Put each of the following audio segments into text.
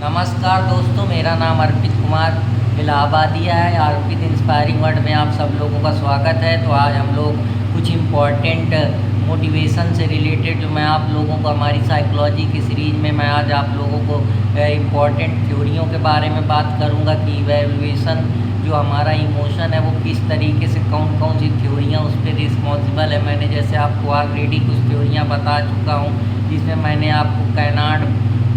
नमस्कार दोस्तों, मेरा नाम अर्पित कुमार इलाहाबादिया है। अर्पित इंस्पायरिंग वर्ड में आप सब लोगों का स्वागत है। तो आज हम लोग कुछ इम्पॉर्टेंट मोटिवेशन से रिलेटेड जो मैं आप लोगों को हमारी साइकोलॉजी की सीरीज में मैं आज आप लोगों को इम्पॉर्टेंट थ्योरियों के बारे में बात करूंगा कि इवैल्यूएशन जो हमारा इमोशन है वो किस तरीके से कौन कौन सी थ्योरियाँ उस पर रिस्पॉन्सिबल है। मैंने जैसे आपको ऑलरेडी कुछ थ्योरियाँ बता चुका हूँ, जिसमें मैंने आपको कैनाड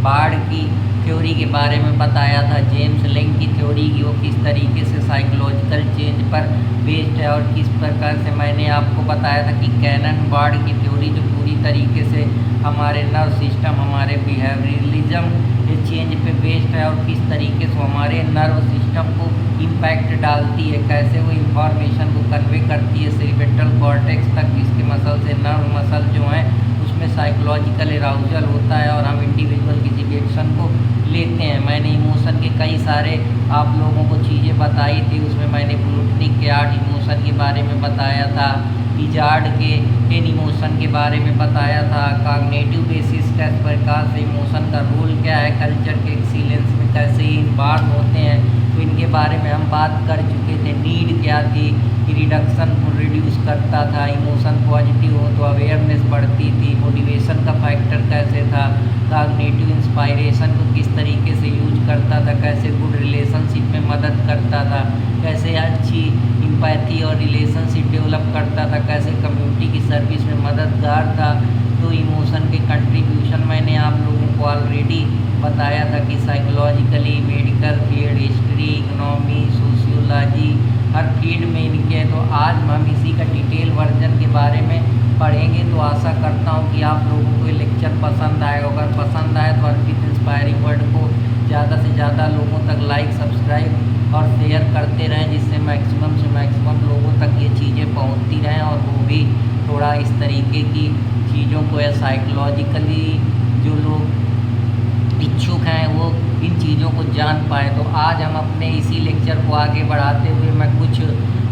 बार्ड की थ्योरी के बारे में बताया था, जेम्स लिंग की थ्योरी की वो किस तरीके से साइकोलॉजिकल चेंज पर बेस्ड है, और किस प्रकार से मैंने आपको बताया था कि कैनन बार्ड की थ्योरी जो पूरी तरीके से हमारे नर्व सिस्टम, हमारे बिहेवियरलिज्म चेंज पे बेस्ड है, और किस तरीके से हमारे नर्व सिस्टम को इम्पैक्ट डालती है, कैसे वो इंफॉर्मेशन को कन्वे करती है सेरिब्रल कॉर्टेक्स तक, जिसके मसल से नर्व मसल जो हैं उसमें साइकोलॉजिकल अराउजल होता है और हम इंडिविजुअल किसी भी एक्शन को लेते हैं। मैंने इमोशन के कई सारे आप लोगों को चीज़ें बताई थी, उसमें मैंने प्लूटनिक के 8 इमोशन के बारे में बताया था, इजार्ड के 10 इमोशन के बारे में बताया था, कॉग्निटिव बेसिस किस प्रकार से इमोशन का रोल क्या है, कल्चर के एक्सीलेंस में कैसे ये इन्वॉल्व होते हैं, तो इनके बारे में हम बात कर चुके थे। नीड क्या थी कि रिडक्शन को रिड्यूस करता था, इमोशन पॉजिटिव हो तो अवेयरनेस बढ़ती थी, मोटिवेशन का फैक्टर कैसे था, कॉग्निटिव इंस्पायरेशन को किस तरीके से यूज करता था, कैसे गुड रिलेशनशिप में मदद करता था, कैसे अच्छी इम्पैथी और रिलेशनशिप डेवलप करता था, कैसे कम्युनिटी की सर्विस में मददगार था। तो इमोशन के कंट्रीब्यूशन मैंने आप लोगों को ऑलरेडी बताया था कि psychologically, medical field, history, economy, sociology, हर फील्ड में इनके हैं। तो आज हम इसी का डिटेल वर्जन के बारे में पढ़ेंगे। तो आशा करता हूँ कि आप लोगों को ये लेक्चर पसंद आएगा। अगर पसंद आए तो अर्पित इंस्पायरिंग वर्ड को ज़्यादा से ज़्यादा लोगों तक लाइक, सब्सक्राइब और शेयर करते रहें, जिससे मैक्सिमम से मैक्सिमम लोगों तक ये चीज़ें पहुँचती रहें और वो भी थोड़ा इस तरीके की चीज़ों को या साइकोलॉजिकली जो लोग इच्छुक हैं वो इन चीज़ों को जान पाए। तो आज हम अपने इसी लेक्चर को आगे बढ़ाते हुए मैं कुछ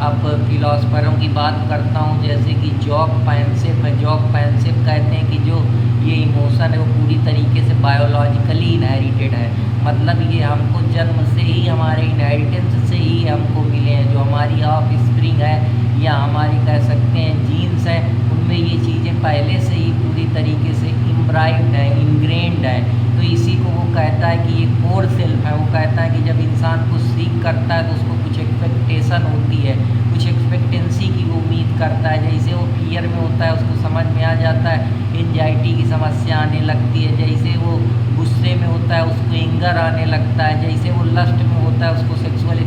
अब फिलोसफरों की बात करता हूँ, जैसे कि जॉक पैनसेफ है। जॉक पैनसेफ कहते हैं कि जो ये इमोशन है वो पूरी तरीके से बायोलॉजिकली इनहेरिटेड है, मतलब ये हमको जन्म से ही, हमारे इनहेरिटेंस से ही हमको मिले हैं। जो हमारी ऑफ स्प्रिंग है या हमारी कह सकते हैं जीन्स हैं, उनमें ये चीज़ें पहले से ही पूरी तरीके से इम्ब्राइब्ड है, इनग्रेन्ड है। तो इसी को वो कहता है कि ये कोर सेल्फ है। वो कहता है कि जब इंसान कुछ सीख करता है तो उसको कुछ एक्सपेक्टेशन होती है, कुछ एक्सपेक्टेंसी की वो उम्मीद करता है। जैसे वो फियर में होता है उसको समझ में आ जाता है एंजाइटी की समस्या आने लगती है, जैसे वो गुस्से में होता है उसको एंगर आने लगता है, जैसे वो लस्ट में होता है उसको सेक्सुअल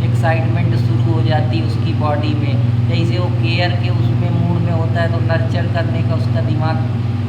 एक्साइटमेंट शुरू हो जाती है उसकी बॉडी में, जैसे वो केयर के उसमें मूड में होता है तो नर्चर करने का उसका दिमाग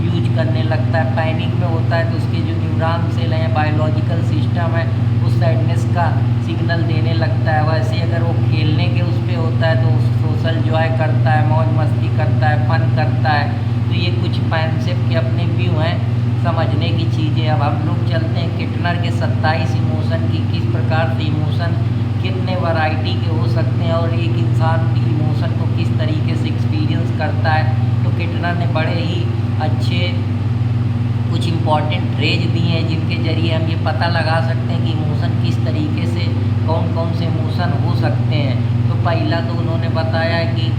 यूज करने लगता है, पैनिक में होता है तो उसके जो न्यूरॉन सेल हैं, बायोलॉजिकल सिस्टम है, उस सैडनेस का सिग्नल देने लगता है। वैसे अगर वो खेलने के उस पर होता है तो सोशल जॉय करता है, मौज मस्ती करता है, फन करता है। तो ये कुछ कॉन्सेप्ट के अपने व्यू हैं समझने की चीज़ें। अब हम लोग चलते हैं किटनर के 27 इमोशन की, किस प्रकार से इमोशन कितने वैरायटी के हो सकते हैं और एक इंसान इमोशन को किस तरीके से एक्सपीरियंस करता है। तो किटनर ने बड़े ही अच्छे कुछ इम्पॉर्टेंट फ्रेज दिए हैं जिनके ज़रिए हम ये पता लगा सकते हैं कि इमोशन किस तरीके से, कौन कौन से इमोशन हो सकते हैं। तो पहला तो उन्होंने बताया कि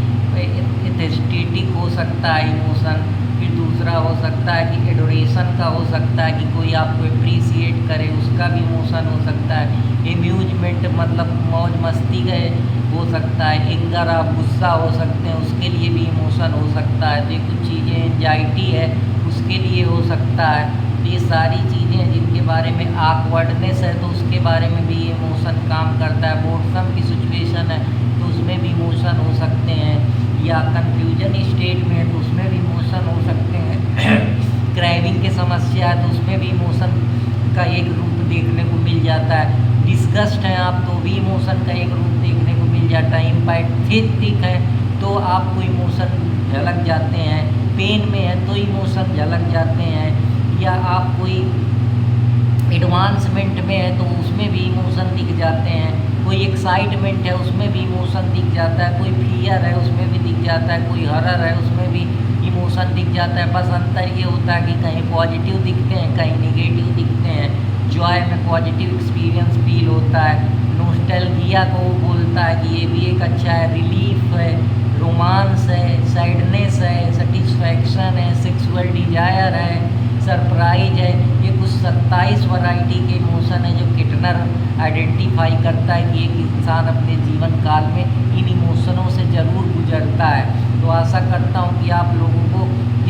एस्थेटिक हो सकता है इमोशन, फिर दूसरा हो सकता है कि एडोरेशन का हो सकता है कि कोई आपको अप्रिसिएट करे, उसका भी इमोशन हो सकता है। एम्यूजमेंट मतलब मौज मस्ती का हो सकता है। एंगर, आप गुस्सा हो सकते हैं, उसके लिए भी इमोशन हो सकता है। तो ये कुछ चीज़ें, एंजाइटी है उसके लिए हो सकता है। तो ये सारी चीज़ें जिनके बारे में, ऑकवर्डनेस है तो उसके बारे में भी इमोशन काम करता है। बोर्डम की सिचुएशन है तो उसमें भी इमोशन हो सकते हैं, या कन्फ्यूजन स्टेट में है तो उसमें भी इमोशन हो सकते हैं। क्राइविंग की समस्या है तो उसमें भी इमोशन का एक रूप देखने को मिल जाता है। डिस्गस्ट है आप तो भी इमोशन का एक रूप देखने को मिल जाता है। इम्पैथेटिक है तो आपको इमोशन झलक जाते हैं। पेन में है तो इमोशन झलक जाते हैं, या आप कोई एडवांसमेंट में है तो उसमें भी इमोशन दिख जाते हैं। कोई एक्साइटमेंट है उसमें भी इमोशन दिख जाता है, कोई फियर है उसमें भी दिख जाता है, कोई हरर है उसमें भी इमोशन दिख जाता है। बस अंतर ये होता है कि कहीं पॉजिटिव दिखते हैं, कहीं निगेटिव दिखते हैं। जॉय जॉय में पॉजिटिव एक्सपीरियंस फील होता है। नॉस्टैल्जिया को वो बोलता है कि ये भी एक अच्छा है। रिलीफ है, रोमांस है, सैडनेस है, सेटिस्फैक्शन है, सेक्सुअल डिजायर है, सरप्राइज है। ये कुछ 27 वैरायटी के इमोशन है जो किटनर आइडेंटिफाई करता है कि एक इंसान अपने जीवन काल में इन इमोशनों से ज़रूर गुजरता है। तो आशा करता हूँ कि आप लोगों को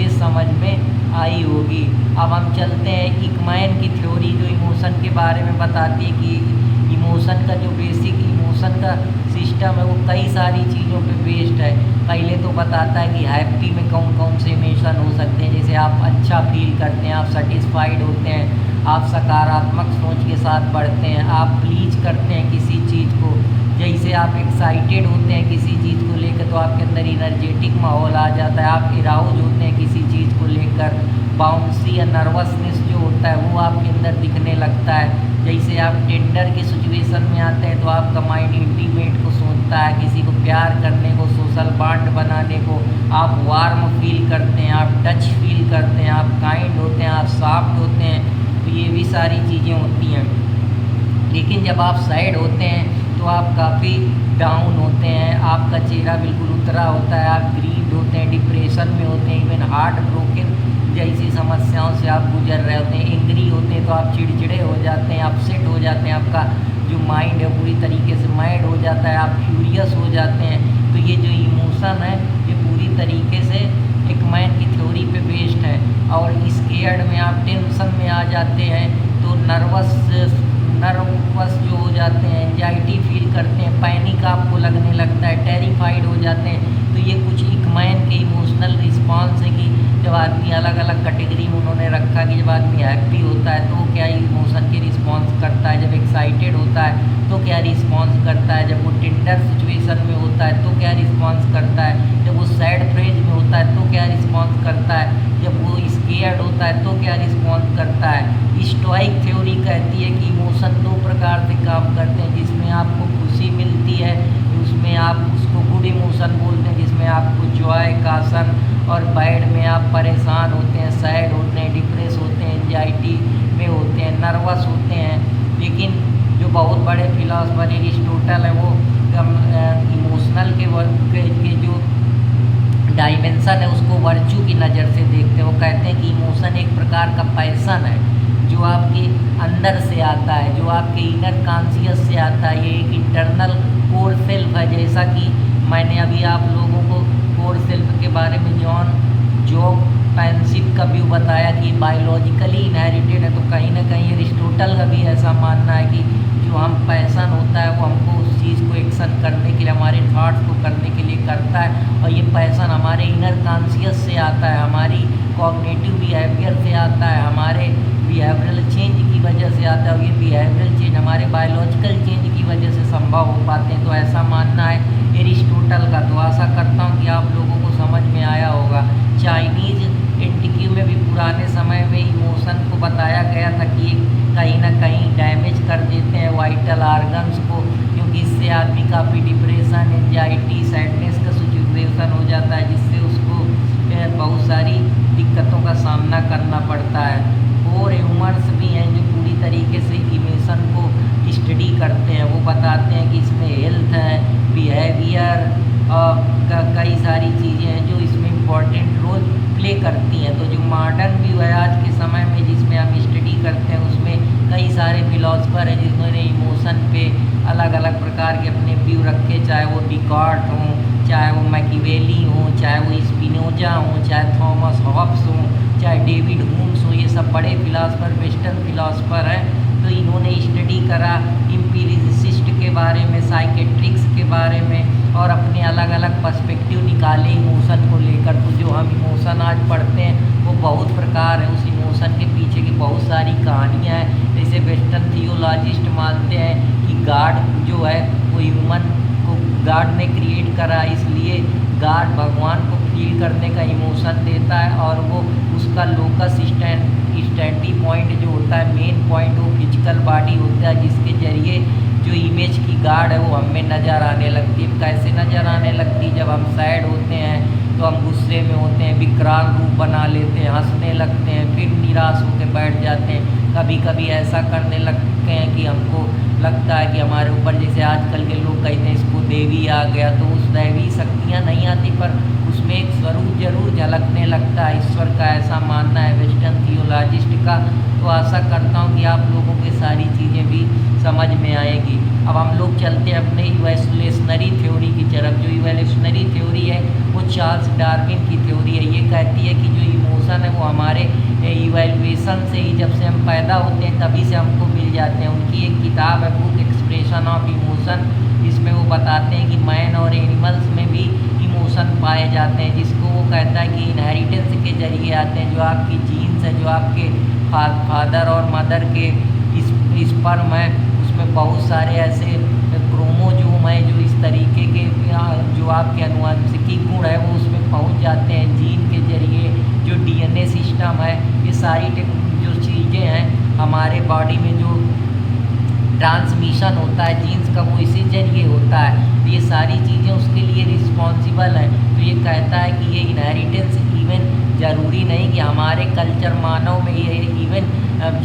ये समझ में आई होगी। अब हम चलते हैं एकमैन की थ्योरी, जो इमोशन के बारे में बताती है कि इमोशन का जो बेसिक इमोशन का सिस्टम है वो कई सारी चीज़ों पे बेस्ड है। पहले तो बताता है कि हैप्पी में कौन कौन से इमोशन हो सकते हैं, जैसे आप अच्छा फील करते हैं, आप सेटिस्फाइड होते हैं, आप सकारात्मक सोच के साथ बढ़ते हैं, आप प्लीज करते हैं किसी चीज़ को। जैसे आप एक्साइटेड होते हैं किसी चीज़ को लेकर तो आपके अंदर इनर्जेटिक माहौल आ जाता है। आप इराउज होते हैं किसी चीज़ को लेकर, बाउंसी या नर्वसनेस जो होता है वो आपके अंदर दिखने लगता है। जैसे आप टेंडर के सिचुएशन में आते हैं तो आपका माइंड इंटीमेट को सोचता है, किसी को प्यार करने को, सोशल बॉन्ड बनाने को। आप वार्म फील करते हैं, आप टच फील करते हैं, आप काइंड होते हैं, आप सॉफ्ट होते हैं। तो ये भी सारी चीज़ें होती हैं। लेकिन जब आप सैड होते हैं तो आप काफ़ी डाउन होते हैं, आपका चेहरा बिल्कुल उतरा होता है, आप ग्रीव्ड होते हैं, डिप्रेशन में होते हैं, इवन हार्ट ब्रोकन जैसी समस्याओं से आप गुजर रहे होते हैं। एंग्री होते हैं तो आप चिड़चिड़े हो जाते हैं, अपसेट हो जाते हैं, आपका जो माइंड है पूरी तरीके से मैड हो जाता है, आप फ्यूरियस हो जाते हैं। तो ये जो इमोशन है ये पूरी तरीके से एकमैन की थ्योरी पे बेस्ड है। और स्केयर्ड में आप टेंशन में आ जाते हैं, तो नर्वस जो हो जाते हैं, एंजाइटी फील करते हैं, पैनिक आपको लगने लगता है, टेरिफाइड हो जाते हैं। तो ये कुछ एकमैन के इमोशनल रिस्पॉन्स है कि जब आदमी अलग अलग कैटेगरी में उन्होंने रखा कि जब आदमी हैप्पी होता है तो क्या इमोशन के रिस्पॉन्स करता है, जब एक्साइटेड होता है तो क्या रिस्पॉन्स करता है, जब वो टेंडर सिचुएशन में होता है तो क्या रिस्पॉन्स करता है, जब वो सैड फेज में होता है तो क्या रिस्पॉन्स करता है, जब वो स्केयर्ड होता है तो क्या रिस्पॉन्स करता है। स्टोइक थ्योरी कहती है कि इमोशन दो प्रकार से काम करते हैं, जिसमें आपको खुशी मिलती है उसमें आप उसको गुड इमोशन बोलते हैं, जिसमें आपको जॉय कासन, और बैड में आप परेशान होते हैं, सैड होते हैं, डिप्रेस होते हैं, एंजाइटी में होते हैं, नर्वस होते हैं। लेकिन जो बहुत बड़े फिलोसफर एरिस्टोटल है वो इमोशनल के जो डायमेंशन है उसको वर्चू की नज़र से देखते हैं। वो कहते हैं कि इमोशन एक प्रकार का पैसन है जो आपके अंदर से आता है, जो आपके इनर कॉन्शियस से आता है। ये एक इंटरनल कोर सेल्फ है, जैसा कि मैंने अभी आप लोगों को कोर सेल्फ के बारे में जॉब पेंसिप का व्यू बताया कि बायोलॉजिकली इनहेरिटेड है। तो कहीं ना कहीं एरिस्टोटल का भी ऐसा मानना है कि जो हम पैसन होता है वो हमको उस चीज़ को एक्शन करने के लिए, हमारे थॉट्स को करने के लिए करता है। और ये पैसन हमारे इनर कॉन्शियस से आता है, हमारी कॉग्निटिव बिहेवियर से आता है, हमारे बिहेवियरल चेंज की वजह से आता है। और ये बिहेवियरल चेंज हमारे बायोलॉजिकल चेंज की वजह से संभव हो पाते हैं। तो ऐसा मानना है एरिस्टोटल का। तो आशा करता हूँ कि आप लोगों को समझ में आया होगा। चाइनीज एंटिक्यू में भी पुराने समय में इमोशन को बताया गया था कि कहीं ना कहीं डैमेज कर देते हैं वाइटल ऑर्गन्स को, क्योंकि इससे आदमी काफ़ी डिप्रेशन, एंजाइटी, सैडनेस का सिचुएशन हो जाता है, जिससे उसको बहुत सारी दिक्कतों का सामना करना पड़ता है। और ह्यूमर्स भी हैं जो पूरी तरीके से इमोशन को स्टडी करते हैं। वो बताते हैं कि इसमें हेल्थ है, बिहेवियर का कई सारी चीज़ें हैं जो इसमें इम्पॉर्टेंट रोल प्ले करती हैं। तो जो मॉडर्न व्यू है आज के समय में जिसमें हम स्टडी करते हैं उसमें कई सारे फिलोसफर हैं जिन्होंने इमोशन पे अलग अलग प्रकार के अपने व्यू रखे, चाहे वो डिकॉर्ट हों, चाहे वो मैकिवेली हों, चाहे वो स्पिनोजा हों, चाहे थॉमस हॉब्स हों, चाहे डेविड ह्यूम्स हो। ये सब बड़े फिलासफर, वेस्टर्न फिलासफर हैं। तो इन्होंने स्टडी करा एम्पिरिसिस्ट के बारे में, साइकेट्रिक्स के बारे में, और अपने अलग अलग पर्सपेक्टिव निकाले इमोशन को लेकर। तो जो हम इमोशन आज पढ़ते हैं वो बहुत प्रकार है, उस इमोशन के पीछे की बहुत सारी कहानियाँ हैं। जैसे वेस्टर्न थियोलॉजिस्ट मानते हैं कि गॉड जो है वो ह्यूमन को गॉड ने क्रिएट करा, इसलिए गॉड भगवान को फील करने का इमोशन देता है, और वो उसका लोकस स्टैंडी पॉइंट जो होता है, मेन पॉइंट, वो फिजिकल बॉडी होता है, जिसके जरिए जो इमेज की गॉड है वो हमें नज़र आने लगती है। कैसे नज़र आने लगती है? जब हम सैड होते हैं तो हम गुस्से में होते हैं, विकराल रूप बना लेते हैं, हंसने लगते हैं, फिर निराश होकर बैठ जाते हैं। कभी कभी ऐसा करने लगते हैं कि हमको लगता है कि हमारे ऊपर, जैसे आजकल के लोग कहते हैं इसको देवी आ गया, तो उस दैवी शक्तियाँ नहीं आती, पर उसमें एक स्वरूप जरूर झलकने लगता है। ईश्वर का ऐसा मानना है वेस्टर्न थियोलॉजिस्ट का। तो आशा करता हूँ कि आप लोगों को सारी चीज़ें भी समझ में आएगी। अब हम लोग चलते हैं अपने इवोल्यूशनरी थ्योरी की तरफ। जो इवोल्यूशनरी थ्योरी है वो चार्ल्स डार्विन की थ्योरी है। ये कहती है कि जो इमोशन है वो हमारे इवैल्यूएशन से ही, जब से हम पैदा होते हैं तभी से हमको मिल जाते हैं। उनकी एक किताब है बुक एक्सप्रेशन ऑफ इमोशन, इसमें वो बताते हैं कि मैन और एनिमल्स में भी इमोशन पाए जाते हैं, जिसको वो कहता है कि इनहेरिटेंस के जरिए आते हैं। जो आपकी जीन्स है, जो आपके फादर और मदर के स्पर्म है, उसमें बहुत सारे ऐसे क्रोमोजोम है जो इस तरीके के जो आपके आनुवंशिकी गुण है वो उसमें पहुंच जाते हैं जीन के जरिए। जो डीएनए सिस्टम है, ये सारी जो चीज़ें हैं हमारे बॉडी में, जो ट्रांसमिशन होता है जीन्स का, वो इसी जरिए होता है। तो ये सारी चीज़ें उसके लिए रिस्पॉन्सिबल हैं। तो ये कहता है कि ये इनहेरिटेंस इवन ज़रूरी नहीं कि हमारे कल्चर मानव में, ये इवन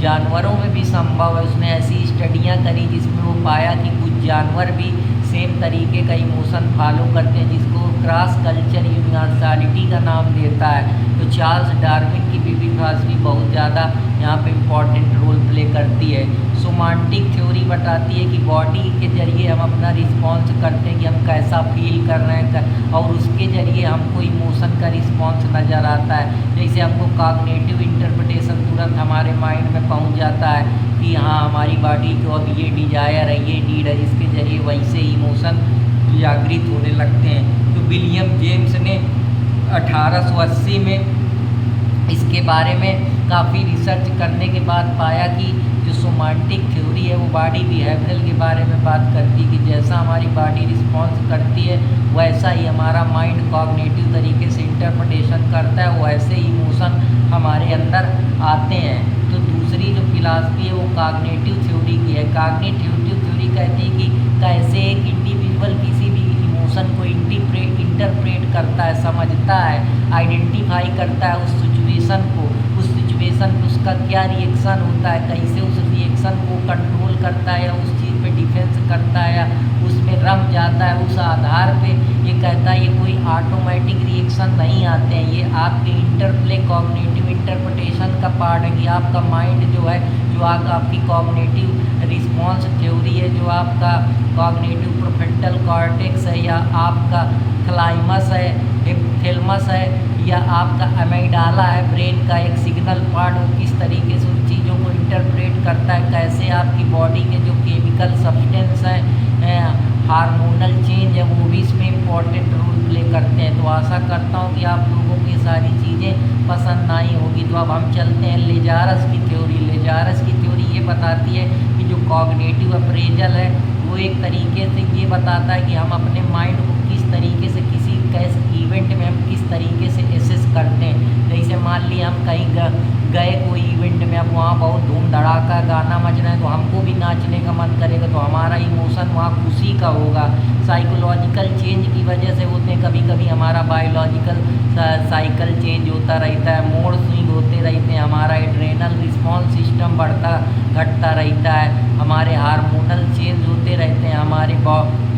जानवरों में भी संभव है। उसने ऐसी स्टडियाँ करी जिसमें वो पाया कि कुछ जानवर भी सेम तरीके का इमोशन फॉलो करते हैं, जिसको क्रॉस कल्चर यूनिवर्सलिटी का नाम देता है। तो चार्ल्स डार्विन की भी फिलॉसफी बहुत ज़्यादा यहाँ पे इम्पॉर्टेंट रोल प्ले करती है। सोमांटिक थ्योरी बताती है कि बॉडी के जरिए हम अपना रिस्पॉन्स करते हैं कि हम कैसा फील कर रहे हैं, और उसके जरिए हमको इमोशन का रिस्पॉन्स नज़र आता है। जैसे हमको कॉग्निटिव इंटरप्रिटेशन तुरंत हमारे माइंड में पहुंच जाता है कि हाँ हमारी बॉडी को अब ये डिजायर है, ये नीड है, जिसके जरिए वैसे इमोशन जागृत होने लगते हैं। तो विलियम जेम्स ने 1880 में इसके बारे में काफ़ी रिसर्च करने के बाद पाया कि जो सोमांटिक थ्योरी है वो बॉडी बिहेवियरल के बारे में बात करती है कि जैसा हमारी बॉडी रिस्पॉन्स करती है वैसा ही हमारा माइंड कॉग्निटिव तरीके से इंटरप्रिटेशन करता है, वैसे इमोशन हमारे अंदर आते हैं। तो दूसरी जो फिलॉसफी है वो कॉग्निटिव थ्योरी की है। कॉग्निटिव थ्योरी कहती है कि कैसे एक इंडिविजुअल किसी भी इमोशन को इंटरप्रेट करता है, समझता है, आइडेंटिफाई करता है उस सिचुएशन को, उसका क्या रिएक्शन होता है, कैसे उस रिएक्शन को कंट्रोल करता है या उस चीज़ पे डिफेंस करता है या उसमें रम जाता है। उस आधार पे ये कहता है ये कोई ऑटोमेटिक रिएक्शन नहीं आते हैं, ये आपके इंटरप्ले कॉग्निटिव इंटरप्रिटेशन का पार्ट है कि आपका माइंड जो है, जो आपकी कॉग्निटिव रिस्पॉन्स थ्योरी है, जो आपका कॉग्निटिव प्रोफ्रंटल कॉर्टेक्स है या आपका थैलेमस है, हिपोथैलेमस है या आपका अमीगडाला है, ब्रेन का एक सिग्नल पार्ट, वो किस तरीके से उन चीज़ों को इंटरप्रेट करता है, कैसे आपकी बॉडी के जो केमिकल सब्सटेंस हैं, हार्मोनल चेंज है, वो भी इसमें इम्पॉर्टेंट रोल प्ले करते हैं। तो आशा करता हूँ कि आप लोगों को ये सारी चीज़ें पसंद आई होगी। तो अब हम चलते हैं लेजारस की थ्योरी। लेजारस की थ्योरी ये बताती है कि जो कॉग्निटिव अप्रेजल है वो एक तरीके से ये बताता है कि हम अपने माइंड को किस तरीके से किसी कैसे इवेंट में हम किस तरीके से एसेस करते हैं। जैसे मान लिया हम कहीं गए कोई इवेंट में, अब वहाँ बहुत धूम धड़ाका गाना बज रहा है तो हमको भी नाचने का मन करेगा, तो हमारा इमोशन वहाँ खुशी का होगा। साइकोलॉजिकल चेंज की वजह से होते हैं, कभी कभी हमारा बायोलॉजिकल साइकिल चेंज होता रहता है, मोड स्विंग होते रहते हैं, हमारा एड्रेनल रिस्पॉन्स सिस्टम बढ़ता घटता रहता है, हमारे हार्मोनल चेंज होते रहते हैं, हमारे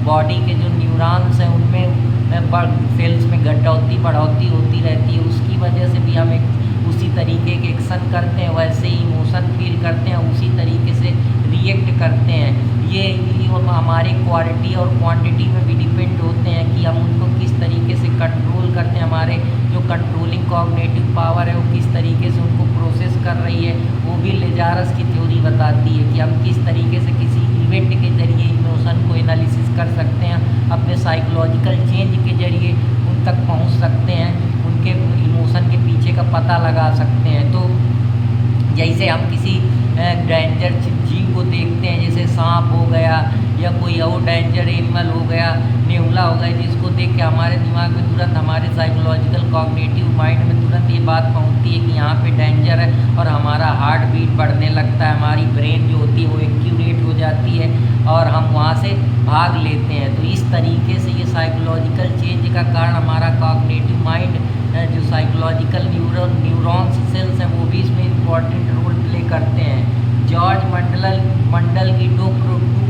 बॉडी के जो न्यूरॉन्स हैं उनमें सेल्स में घटौती बढ़ोतरी होती रहती है। उसकी वजह से भी हम एक उसी तरीके के एक्शन करते हैं, वैसे ही इमोशन फील करते हैं, उसी तरीके से रिएक्ट करते हैं। ये हमारी क्वालिटी और क्वांटिटी में भी डिपेंड होते हैं कि हम उनको किस तरीके से कंट्रोल करते हैं। हमारे जो कंट्रोलिंग कॉग्निटिव पावर है वो किस तरीके से उनको प्रोसेस कर रही है, वो भी लेजारस की थ्योरी बताती है कि हम किस तरीके से किसी इवेंट के जरिए इमोशन को एनालिसिस कर सकते हैं, अपने साइकोलॉजिकल चेंज के जरिए उन तक पहुंच सकते हैं, उनके इमोशन के पीछे का पता लगा सकते हैं। तो जैसे हम किसी डेंजर जीव को देखते हैं, जैसे सांप हो गया या कोई और डेंजर एनिमल हो गया, नेवला हो गया, जिसको देख के हमारे दिमाग में तुरंत, हमारे साइकोलॉजिकल कॉग्निटिव माइंड में तुरंत ये बात पहुंचती है कि यहाँ पे डेंजर है और हमारा हार्ट बीट बढ़ने लगता है, हमारी ब्रेन जो होती है वो एक्यूरेट हो जाती जाती है और हम वहाँ से भाग लेते हैं। तो इस तरीके से ये साइकोलॉजिकल चेंज का कारण हमारा कॉग्निटिव माइंड, जो साइकोलॉजिकल न्यूरॉन्स सेल्स हैं वो भी इसमें इम्पॉर्टेंट रोल प्ले करते हैं। जॉर्ज मंडल की टू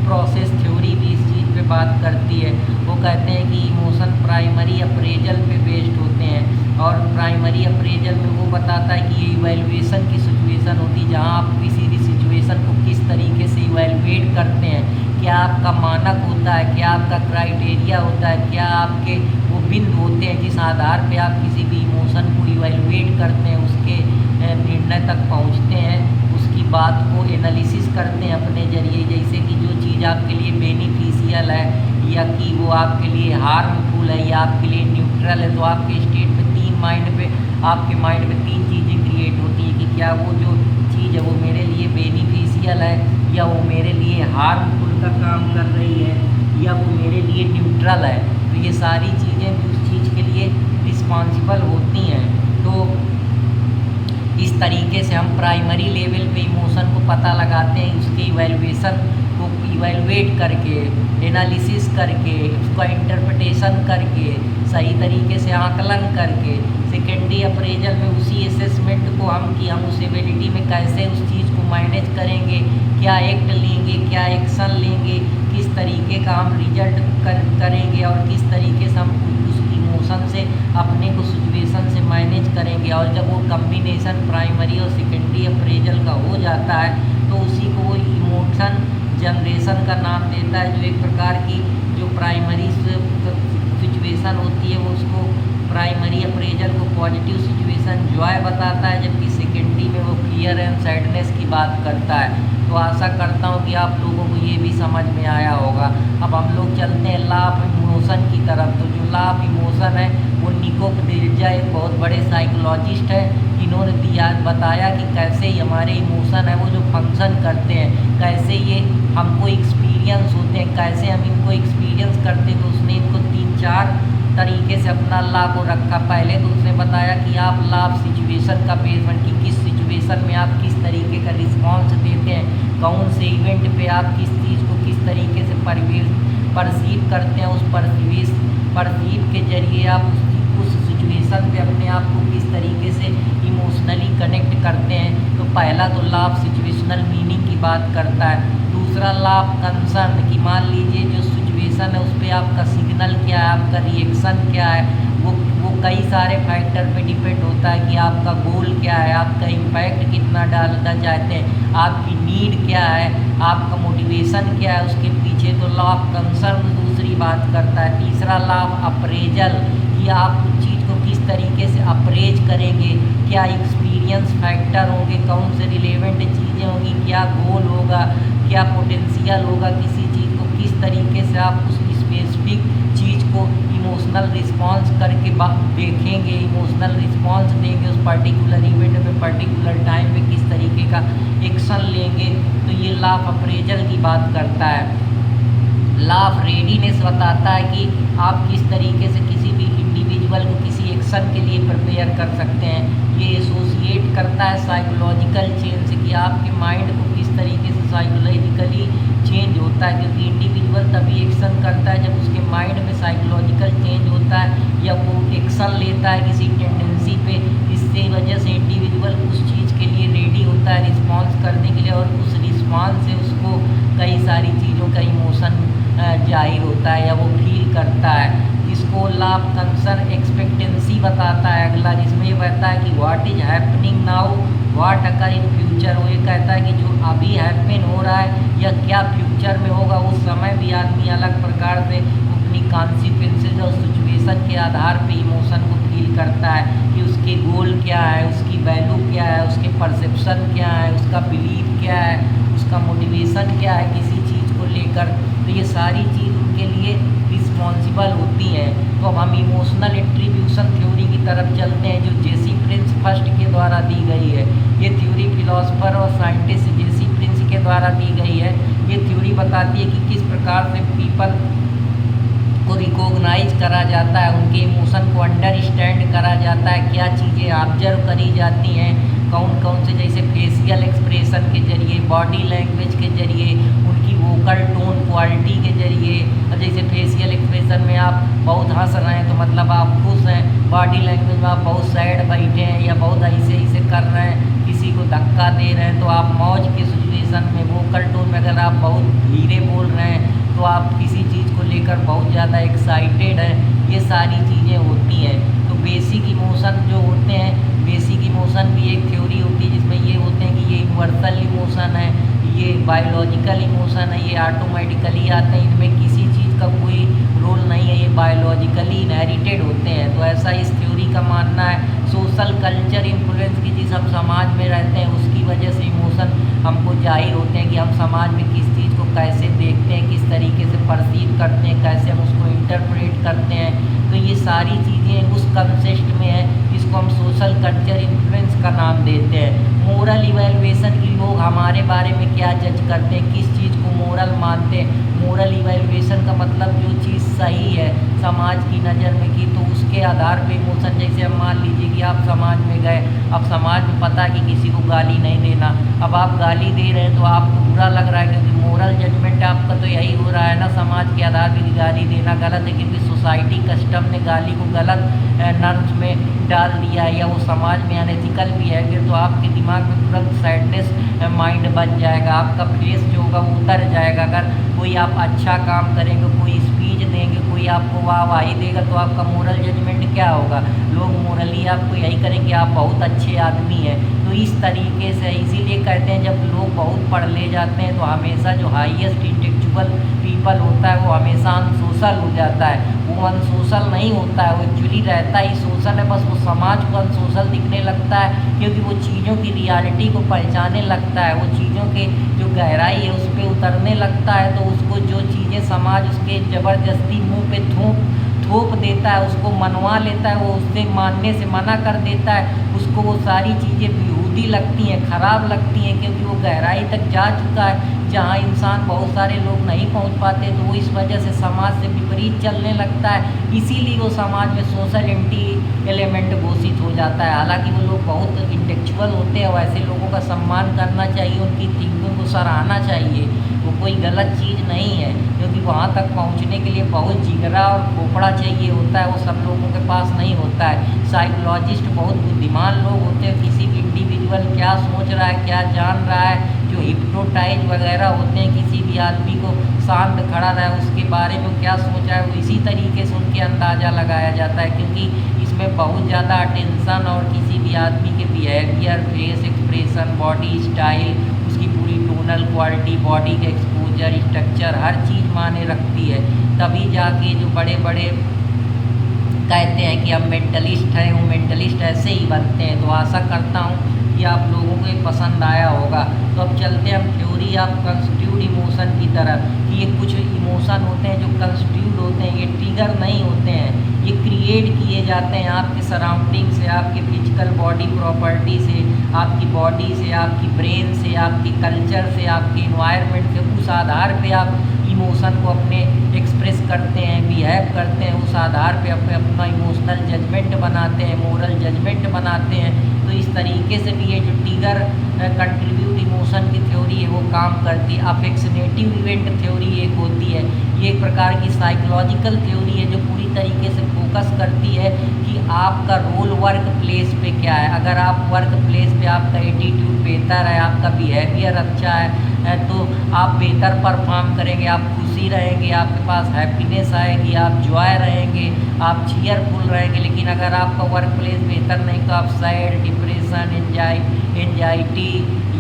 प्रोसेस थ्योरी भी इस चीज़ पे बात करती है। वो कहते हैं कि इमोशन प्राइमरी अप्रेजल पे बेस्ड होते हैं और प्राइमरी अप्रेजल में वो बताता है कि ये इवैल्यूएशन की सिचुएशन होती है, जहाँ आप किसी भी सिचुएशन को किस तरीके से इवैल्यूएट करते हैं, क्या आपका मानक होता है, क्या आपका क्राइटेरिया होता है, क्या आपके वो बिंदु होते हैं जिस आधार पे आप किसी भी इमोशन को इवैल्यूएट करते हैं, उसके निर्णय तक पहुंचते हैं, उसकी बात को एनालिसिस करते हैं अपने जरिए। जैसे कि जो चीज़ आपके लिए बेनिफिशियल है या कि वो आपके लिए हार्मफुल है या आपके लिए न्यूट्रल है, तो आपके स्टेट में आपके माइंड में तीन चीज़ें क्रिएट होती हैं कि क्या वो जो चीज़ है वो मेरे लिए बेनिफिशियल है या वो मेरे लिए हार्मफुल का काम कर रही है या वो मेरे लिए न्यूट्रल है। तो ये सारी चीज़ें भी उस चीज़ के लिए रिस्पॉन्सिबल होती हैं। तो इस तरीके से हम प्राइमरी लेवल पे इमोशन को पता लगाते हैं, उसके इवैल्यूएशन को इवैल्यूएट करके, एनालिसिस करके, उसका इंटरप्रिटेशन करके, सही तरीके से आकलन करके, सेकेंडरी अप्रेजल में उसी असेसमेंट को हम उस एबिलिटी में कैसे उस चीज़ को मैनेज करेंगे, क्या एक्ट लेंगे, क्या एक्शन लेंगे, किस तरीके का हम रिजल्ट करेंगे और किस तरीके से हम उस इमोशन से अपने को सिचुएशन से मैनेज करेंगे। और जब वो कम्बिनेशन प्राइमरी और सेकेंडरी अप्रेजल का हो जाता है तो उसी को वो इमोशन जनरेशन का नाम देता है, जो एक प्रकार की जो प्राइमरी सिचुएशन होती है वो उसको प्राइमरी अप्रेजल को पॉजिटिव सिचुएशन जॉय बताता है, जबकि सेकेंडरी में वो फियर एंड सैडनेस की बात करता है। तो आशा करता हूँ कि आप लोगों को ये भी समझ में आया होगा। अब हम लोग चलते हैं लॉ ऑफ इमोशन की तरफ। तो जो लॉ ऑफ इमोशन है वो निको पदेरिया एक बहुत बड़े साइकोलॉजिस्ट है, इन्होंने बताया कि कैसे हमारे इमोशन है वो जो फंक्शन करते हैं, कैसे ये हमको एक्सपीरियंस होते हैं, कैसे हम इनको एक्सपीरियंस करते हैं। तो उसने इनको 3-4 तरीके से अपना लॉ को रखा। पहले तो उसने बताया कि आप लॉ ऑफ सिचुएशन का बेसमेंट, कि किस सिचुएशन में आप किस तरीके का रिस्पॉन्स देते हैं, कौन से इवेंट पे आप किस चीज़ को किस तरीके से परसीव करते हैं, उस परसीव के जरिए आप उस सिचुएशन पे अपने आप को किस तरीके से इमोशनली कनेक्ट करते हैं। तो पहला तो लॉ ऑफ सिचुएशनल मीनिंग की बात करता है। दूसरा लॉ ऑफ कंसर्न, कि मान लीजिए जो सिचुएशन है उस पर आपका सिग्नल क्या है, आपका रिएक्शन क्या है, वो कई सारे फैक्टर पे डिपेंड होता है कि आपका गोल क्या है, आपका इम्पैक्ट कितना डालना चाहते हैं, आपकी नीड क्या है, आपका मोटिवेशन क्या है उसके पीछे। तो लॉ ऑफ कंसर्न दूसरी बात करता है। तीसरा लॉ ऑफ अप्रेजल, कि आप उस चीज़ को किस तरीके से अप्रेज करेंगे, क्या एक्सपीरियंस फैक्टर होंगे, कौन से रिलेवेंट चीज़ें होंगी, क्या गोल होगा, क्या पोटेंशियल होगा, किसी चीज़ को किस तरीके से आप उस स्पेसिफिक चीज़ को इमोशनल रिस्पॉन्स करके देखेंगे, इमोशनल रिस्पॉन्स देंगे उस पर्टिकुलर इवेंट में, पर्टिकुलर टाइम पे किस तरीके का एक्शन लेंगे। तो ये लॉ ऑफ अप्रेजल की बात करता है। लॉ ऑफ रेडीनेस बताता है कि आप किस तरीके से किसी भी इंडिविजुअल को किसी एक्शन के लिए प्रिपेयर कर सकते हैं। ये एसोसिएट करता है साइकोलॉजिकल चेंज से, कि आपके माइंड को किस तरीके से साइकोलॉजिकली चेंज होता है, क्योंकि इंडिविजुअल तभी एक्शन करता है जब उसके माइंड में साइकोलॉजिकल चेंज होता है या वो एक्शन लेता है किसी टेंडेंसी पे। इससे वजह से इंडिविजुअल उस चीज़ के लिए रेडी होता है रिस्पॉन्स करने के लिए, और उस रिस्पॉन्स से उसको कई सारी चीज़ों का इमोशन जाहिर होता है या वो फील करता है। जिसको लॉ ऑफ कंसर्न एक्सपेक्टेंसी बताता है अगला, जिसमें ये कहता है कि what is happening now what occur in future. वो ये कहता है कि जो अभी हैपन हो रहा है या क्या फ्यूचर में होगा, उस समय भी आदमी अलग प्रकार से अपनी कॉन्सिक्वेंसेज और सिचुएशन के आधार पे इमोशन को फील करता है कि उसके गोल क्या है, उसकी वैल्यू क्या है, उसके परसेप्शन क्या है, उसका बिलीव क्या है, उसका मोटिवेशन क्या है किसी चीज़ को लेकर। तो ये सारी चीज़ उनके लिए रिस्पॉन्सिबल होती हैं। तो अब हम इमोशनल एट्रीब्यूशन थ्योरी की तरफ चलते हैं, जो जेसी प्रिंस फर्स्ट के द्वारा दी गई है। ये थ्योरी फिलोसफर और साइंटिस्ट जेसी प्रिंस के द्वारा दी गई है। ये थ्योरी बताती है कि किस प्रकार से पीपल को रिकॉग्नाइज करा जाता है, उनके इमोशन को अंडरस्टैंड करा जाता है, क्या चीज़ें ऑब्जर्व करी जाती हैं, कौन कौन से जैसे फेशियल एक्सप्रेशन के जरिए, बॉडी लैंग्वेज के जरिए, उनकी सिचुएशन में आप बहुत हंस रहे हैं तो मतलब आप खुश हैं, बॉडी लैंग्वेज में आप बहुत सैड बैठे हैं या बहुत ऐसे ऐसे कर रहे हैं, किसी को धक्का दे रहे हैं तो आप मौज की सिचुएशन में वोकल टोन में अगर आप बहुत धीरे बोल रहे हैं तो आप किसी चीज़ को लेकर बहुत ज़्यादा एक्साइटेड हैं, ये सारी चीज़ें होती हैं। तो बेसिक इमोशन जो होते हैं, बेसिक इमोशन भी एक थ्योरी होती है जिसमें ये होते हैं कि ये यूनिवर्सल इमोशन है, ये बायोलॉजिकल इमोशन है, ये ऑटोमेटिकली आते हैं, इनमें किसी चीज़ का कोई रोल नहीं है, ये बायोलॉजिकली इनहेरिटेड होते हैं। तो ऐसा इस थ्योरी का मानना है। सोशल कल्चर इन्फ्लुएंस की जिस हम समाज में रहते हैं उसकी वजह से इमोशन हमको जाहिर होते हैं कि हम समाज में किस चीज़ को कैसे देखते हैं, किस तरीके से परसीव करते हैं, कैसे हम उसको इंटरप्रेट करते हैं। तो ये सारी चीज़ें उस कंसेप्ट में है जिसको हम सोशल कल्चर इन्फ्लुएंस का नाम देते हैं। मोरल इवैल्यूएशन की लोग हमारे बारे में क्या जज करते हैं, किस चीज़ को मोरल मानते हैं। मोरल इवैल्यूएशन का मतलब जो चीज़ सही है समाज की नज़र में की, तो उसके आधार पे इमोशन, जैसे हम मान लीजिए कि आप समाज में गए, अब समाज में पता कि किसी को गाली नहीं देना, अब आप गाली दे रहे हैं तो आपको बुरा लग रहा है क्योंकि मोरल जजमेंट आपका तो यही हो रहा है ना, समाज के आधार पर गाली देना गलत है क्योंकि सोसाइटी कस्टम ने गाली को गलत नर्म्स में डाल दिया है या वो समाज में अनएथिकल भी है, फिर तो आपके दिमाग में तुरंत सैडनेस माइंड बन जाएगा, आपका फेस जो होगा वो उतर जाएगा। अगर कोई आप अच्छा काम करेंगे, कोई स्पीच देंगे, कोई आपको वाहवाही देगा तो आपका मोरल जजमेंट क्या होगा, लोग मोरली आपको यही करेंगे आप बहुत अच्छे आदमी हैं। तो इस तरीके से इसीलिए कहते हैं जब लोग बहुत पढ़ ले जाते हैं तो हमेशा जो हाईएस्ट इंटेलेक्चुअल पीपल होता है वो हमेशा अनसोशल हो जाता है। वो अनसोशल नहीं होता है, वो एक्चुअली रहता ही सोशल है, बस वो समाज को अनसोशल दिखने लगता है क्योंकि वो चीज़ों की रियलिटी को पहचानने लगता है, वो चीज़ों के जो गहराई है उस पर उतरने लगता है। तो उसको जो चीज़ें समाज उसके ज़बरदस्ती मुँह पे थोप देता है, उसको मनवा लेता है, वो उससे मानने से मना कर देता है, उसको वो सारी चीज़ें बेहूदी लगती हैं, ख़राब लगती हैं क्योंकि वो गहराई तक जा चुका है जहाँ इंसान बहुत सारे लोग नहीं पहुँच पाते। तो वो इस वजह से समाज से विपरीत चलने लगता है, इसीलिए वो समाज में सोशल एंटी एलिमेंट घोषित हो जाता है। हालांकि वो लोग बहुत इंटेलेक्चुअल होते हैं, वैसे लोगों का सम्मान करना चाहिए, उनकी थिंकिंग को सराहना चाहिए, वो कोई गलत चीज़ नहीं है क्योंकि वहाँ तक पहुँचने के लिए बहुत जिगरा और खोपड़ा चाहिए होता है, वो सब लोगों के पास नहीं होता है। साइकोलॉजिस्ट बहुत बुद्धिमान लोग होते हैं, किसी भी इंडिविजुअल क्या सोच रहा है, क्या जान रहा है, जो हिप्नोटाइज वगैरह होते हैं, किसी भी आदमी को शांत खड़ा रहा है उसके बारे में क्या सोचा है, वो इसी तरीके से उनके अंदाज़ा लगाया जाता है क्योंकि इसमें बहुत ज़्यादा अटेंशन और किसी भी आदमी के behaviour, face expression, body style, उसकी पूरी टोनल क्वालिटी, बॉडी का एक्सपोजर, स्ट्रक्चर, हर चीज़ मायने रखती है। तभी जाके जो बड़े बड़े कहते हैं कि हम मेंटलिस्ट हैं, वो मेंटलिस्ट ऐसे ही बनते हैं। तो आशा करता हूँ कि आप लोगों को ये पसंद आया होगा। तो अब चलते हैं हम थ्योरी ऑफ कंस्टिट्यूट इमोशन की तरफ कि ये कुछ इमोशन होते हैं जो कंस्टिट्यूट होते हैं, ये ट्रिगर नहीं होते हैं, ये क्रिएट किए जाते हैं आपके सराउंडिंग से, आपके फिजिकल बॉडी प्रॉपर्टी से, आपकी बॉडी से, आपकी ब्रेन से, आपके कल्चर से, आपके इन्वायरमेंट से। उस आधार पे आप इमोशन को अपने एक्सप्रेस करते हैं, बिहेव करते हैं, उस आधार पे अपना इमोशनल जजमेंट बनाते हैं, मोरल जजमेंट बनाते हैं। तो इस तरीके से भी ये जो ट्रिगर कंट्रीब्यूट इमोशन की थ्योरी है वो काम करती है। अफेक्शनेटिव इवेंट थ्योरी एक होती है, ये एक प्रकार की साइकोलॉजिकल थ्योरी है जो पूरी तरीके से फोकस करती है कि आपका रोल वर्क प्लेस पे क्या है। अगर आप वर्क प्लेस पे आपका एटीट्यूड बेहतर है, आपका बिहेवियर अच्छा है तो आप बेहतर परफॉर्म करेंगे, आप खुशी रहेंगे, आपके पास हैप्पीनेस आएगी, आप जॉय रहेंगे, आप चीयरफुल रहेंगे। लेकिन अगर आपका वर्क प्लेस बेहतर नहीं तो आप सैड, डिप्रेशन, एंजाइटी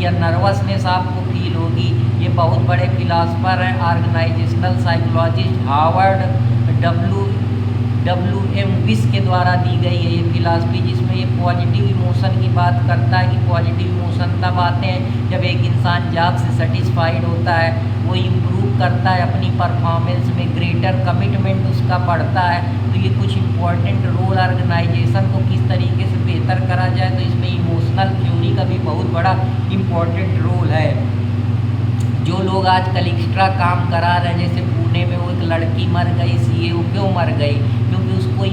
या नर्वसनेस आपको फील होगी। ये बहुत बड़े फिलासफर हैं, ऑर्गेनाइजेशनल साइकोलॉजिस्ट हार्वर्ड WM विस के द्वारा दी गई है ये फिलासफी, जिसमें ये पॉजिटिव इमोशन की बात करता है कि पॉजिटिव इमोशन तब आते हैं जब एक इंसान जॉब से सेटिस्फाइड होता है, वो इम्प्रूव करता है अपनी परफॉर्मेंस में, ग्रेटर कमिटमेंट उसका बढ़ता है। तो ये कुछ इम्पोर्टेंट रोल ऑर्गेनाइजेशन को किस तरीके से बेहतर करा जाए, तो इसमें इमोशनल थ्योरी का भी बहुत बड़ा इम्पोर्टेंट रोल है। जो लोग आजकल एक्स्ट्रा काम करा रहे हैं, जैसे पुणे में वो एक लड़की मर गई सीए, वो क्यों मर गई, क्योंकि उसको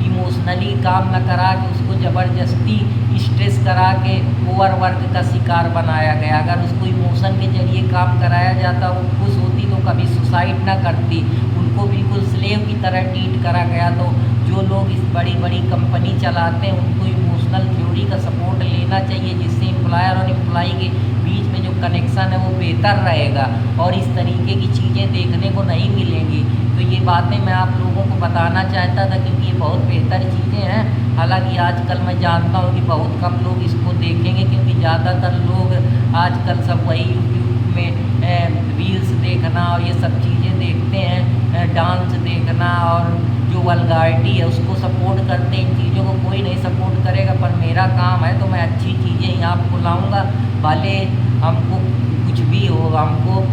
इमोशनली काम न करा के उसको ज़बरदस्ती स्ट्रेस करा के ओवरवर्क का शिकार बनाया गया। अगर उसको इमोशन के जरिए काम कराया जाता, वो खुश होती तो कभी सुसाइड ना करती, उनको बिल्कुल स्लेव की तरह ट्रीट करा गया। तो जो लोग इस बड़ी बड़ी कंपनी चलाते हैं उनको इमोशनल थ्योरी का सपोर्ट लेना चाहिए, जिससे एम्प्लॉयर और एम्प्लॉई के बीच में जो कनेक्शन है वो बेहतर रहेगा और इस तरीके की चीज़ें देखने को नहीं मिलेंगी। तो ये बातें मैं आप लोगों को बताना चाहता था, क्योंकि ये बहुत बेहतर चीज़ें हैं। हालांकि आजकल मैं जानता हूँ कि बहुत कम लोग इसको देखेंगे, क्योंकि ज़्यादातर लोग आजकल सब वही यूट्यूब में रील्स देखना और ये सब चीज़ें देखते हैं, डांस देखना और जो वल्गारिटी है उसको सपोर्ट करते हैं। इन चीज़ों को कोई नहीं सपोर्ट करेगा, पर मेरा काम है तो मैं अच्छी चीज़ें ही आपको लाऊँगा। भले हमको कुछ भी हो, हमको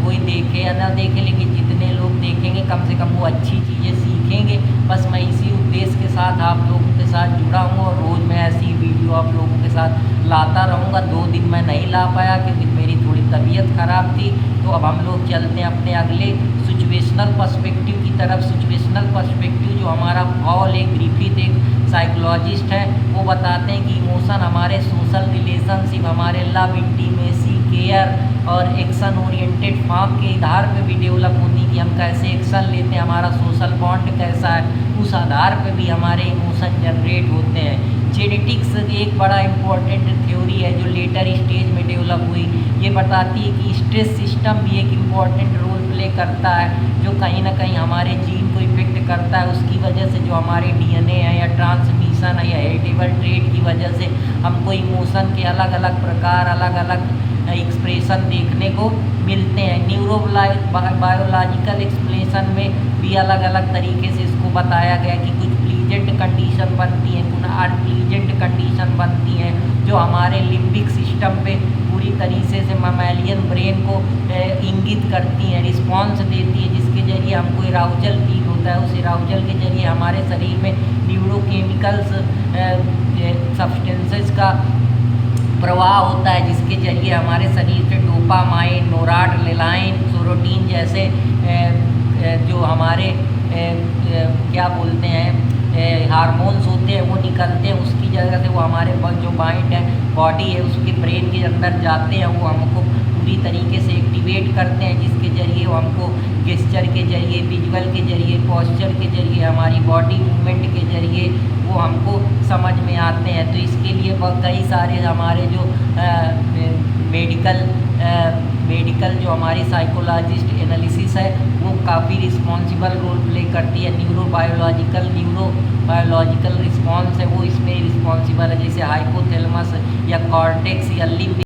कोई देखे या ना देखे, लेकिन जितने लोग देखेंगे कम से कम वो अच्छी चीज़ें सीखेंगे। बस मैं इसी उद्देश्य के साथ आप लोगों के साथ जुड़ा हूँ और रोज़ मैं ऐसी वीडियो आप लोगों के साथ लाता रहूँगा। 2 दिन मैं नहीं ला पाया क्योंकि मेरी थोड़ी तबीयत ख़राब थी। तो अब हम लोग चलते हैं अपने अगले सिचुएशनल पर्सपेक्टिव की तरफ। सिचुएशनल पर्सपेक्टिव जो हमारा पॉल ग्रिफिथ एक साइकोलॉजिस्ट है, वो बताते हैं कि इमोशन हमारे सोशल रिलेशनशिप, हमारे लव, इंटीमेसी, केयर और एक्शन ओरिएंटेड फॉर्म के आधार पे भी डेवलप होती है कि हम कैसे एक्शन लेते हैं, हमारा सोशल बॉन्ड कैसा है, उस आधार पे भी हमारे इमोशन जनरेट होते हैं। जेनेटिक्स एक बड़ा इम्पोर्टेंट थ्योरी है जो लेटर स्टेज में डेवलप हुई। ये बताती है कि स्ट्रेस सिस्टम भी एक इम्पॉर्टेंट रोल प्ले करता है, जो कहीं ना कहीं हमारे जीन को इफेक्ट करता है। उसकी वजह से जो हमारे डीएनए है या ट्रांसमिशन है या हेरिटेबल ट्रेट की वजह से हमको इमोशन के अलग अलग प्रकार, अलग अलग एक्सप्रेशन देखने को मिलते हैं। बायोलॉजिकल एक्सप्रेशन में भी अलग अलग तरीके से इसको बताया गया कि कुछ प्लीजेंट कंडीशन बनती हैं, कुछ अनप्लीजेंट कंडीशन बनती हैं, जो हमारे लिम्बिक सिस्टम पे पूरी तरीके से ममेलियन ब्रेन को इंगित करती हैं, रिस्पॉन्स देती है, जिसके जरिए हमको इराउजल फील होता है। उस इराउजल के जरिए हमारे शरीर में न्यूरोकेमिकल्स सब्सटेंसेस का प्रवाह होता है, जिसके जरिए हमारे शरीर से डोपामाइन, नोराडरेनालाइन, सेरोटोनिन जैसे जो हमारे क्या बोलते हैं हार्मोन्स होते हैं वो निकलते हैं। उसकी जगह से वो हमारे जो माइंड है, बॉडी है, उसके ब्रेन के अंदर जाते हैं, वो हमको पूरी तरीके से एक्टिवेट करते हैं, जिसके जरिए वो हमको गेस्चर के जरिए, विजुअल के जरिए, पोस्चर के जरिए, हमारी बॉडी मूवमेंट के जरिए वो हमको समझ में आते हैं। तो इसके लिए कई सारे हमारे जो मेडिकल जो हमारी साइकोलॉजिस्ट एनालिसिस है वो काफ़ी रिस्पॉन्सिबल रोल प्ले करती है। न्यूरोबायोलॉजिकल रिस्पॉन्स है वो इसमें रिस्पॉन्सिबल है, जैसे हाइपोथैलेमस या कॉर्टेक्स या लिम्ब